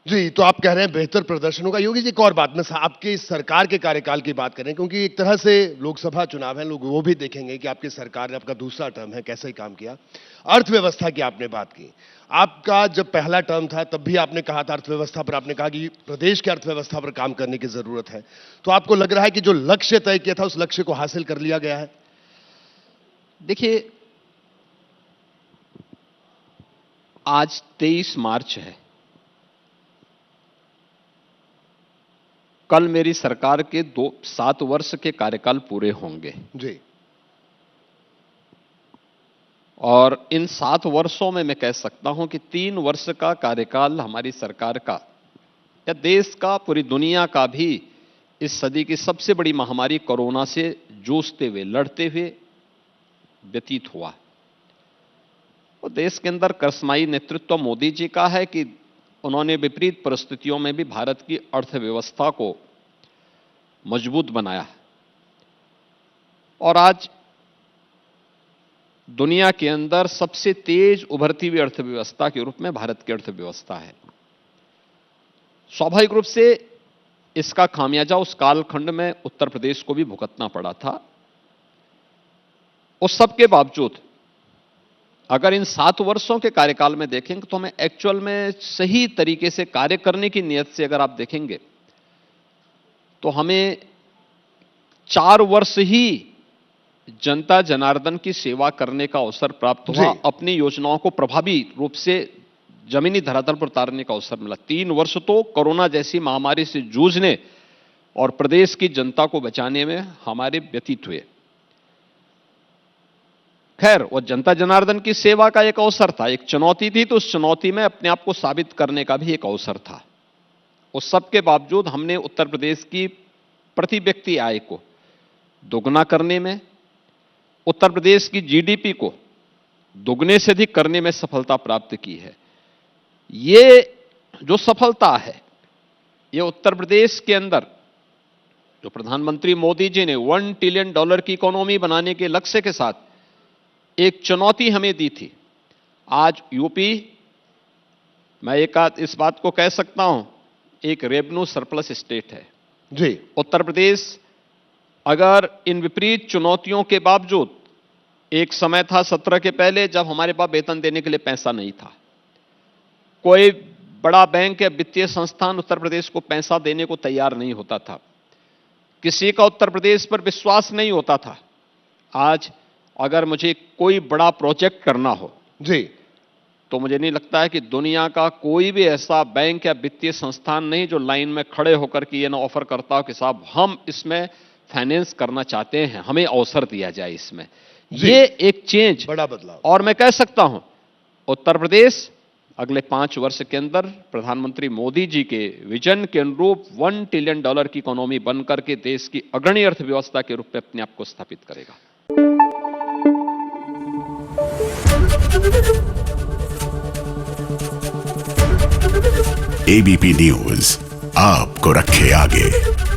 जी, तो आप कह रहे हैं बेहतर प्रदर्शन होगा। योगी जी, एक और बात, मैं आपकी सरकार के कार्यकाल की बात कर रहे हैं, क्योंकि एक तरह से लोकसभा चुनाव है, लोग वो भी देखेंगे कि आपकी सरकार ने, आपका दूसरा टर्म है, कैसे काम किया। अर्थव्यवस्था की आपने बात की। आपका जब पहला टर्म था, तब भी आपने कहा था अर्थव्यवस्था पर, आपने कहा कि प्रदेश की अर्थव्यवस्था पर काम करने की जरूरत है। तो आपको लग रहा है कि जो लक्ष्य तय किया था, उस लक्ष्य को हासिल कर लिया गया है? देखिए, आज 23 मार्च है। कल मेरी सरकार के 7 वर्ष के कार्यकाल पूरे होंगे जी। और इन 7 वर्षों में मैं कह सकता हूं कि 3 वर्ष का कार्यकाल हमारी सरकार का या देश का, पूरी दुनिया का भी इस सदी की सबसे बड़ी महामारी कोरोना से जूझते हुए, लड़ते हुए व्यतीत हुआ। और देश के अंदर करिश्माई नेतृत्व मोदी जी का है कि उन्होंने विपरीत परिस्थितियों में भी भारत की अर्थव्यवस्था को मजबूत बनाया और आज दुनिया के अंदर सबसे तेज उभरती हुई अर्थव्यवस्था के रूप में भारत की अर्थव्यवस्था है। स्वाभाविक रूप से इसका खामियाजा उस कालखंड में उत्तर प्रदेश को भी भुगतना पड़ा था। उस सब के बावजूद अगर इन 7 वर्षों के कार्यकाल में देखेंगे तो हमें एक्चुअल में सही तरीके से कार्य करने की नियत से अगर आप देखेंगे तो हमें 4 वर्ष ही जनता जनार्दन की सेवा करने का अवसर प्राप्त हुआ, अपनी योजनाओं को प्रभावी रूप से जमीनी धरातल पर उतारने का अवसर मिला। 3 वर्ष तो कोरोना जैसी महामारी से जूझने और प्रदेश की जनता को बचाने में हमारे व्यतीत हुए। खैर, वो जनता जनार्दन की सेवा का एक अवसर था, एक चुनौती थी, तो उस चुनौती में अपने आप को साबित करने का भी एक अवसर था। उस सब के बावजूद हमने उत्तर प्रदेश की प्रति व्यक्ति आय को दोगुना करने में, उत्तर प्रदेश की जीडीपी को दोगुने से अधिक करने में सफलता प्राप्त की है। ये जो सफलता है, ये उत्तर प्रदेश के अंदर जो प्रधानमंत्री मोदी जी ने $1 ट्रिलियन की इकोनॉमी बनाने के लक्ष्य के साथ एक चुनौती हमें दी थी। आज यूपी, मैं इस बात को कह सकता हूं, एक रेवेन्यू सरप्लस स्टेट है। जी। उत्तर प्रदेश अगर इन विपरीत चुनौतियों के बावजूद, एक समय था 17 के पहले जब हमारे पास वेतन देने के लिए पैसा नहीं था, कोई बड़ा बैंक या वित्तीय संस्थान उत्तर प्रदेश को पैसा देने को तैयार नहीं होता था, किसी का उत्तर प्रदेश पर विश्वास नहीं होता था। आज अगर मुझे कोई बड़ा प्रोजेक्ट करना हो जी, तो मुझे नहीं लगता है कि दुनिया का कोई भी ऐसा बैंक या वित्तीय संस्थान नहीं जो लाइन में खड़े होकर के ये ना ऑफर करता हो कि साहब हम इसमें फाइनेंस करना चाहते हैं, हमें अवसर दिया जाए इसमें। ये एक चेंज, बड़ा बदलाव। और मैं कह सकता हूं उत्तर प्रदेश अगले 5 वर्ष के अंदर प्रधानमंत्री मोदी जी के विजन के अनुरूप $1 ट्रिलियन की इकोनॉमी बनकर के देश की अग्रणी अर्थव्यवस्था के रूप में अपने आप को स्थापित करेगा। एबीपी न्यूज आपको रखे आगे।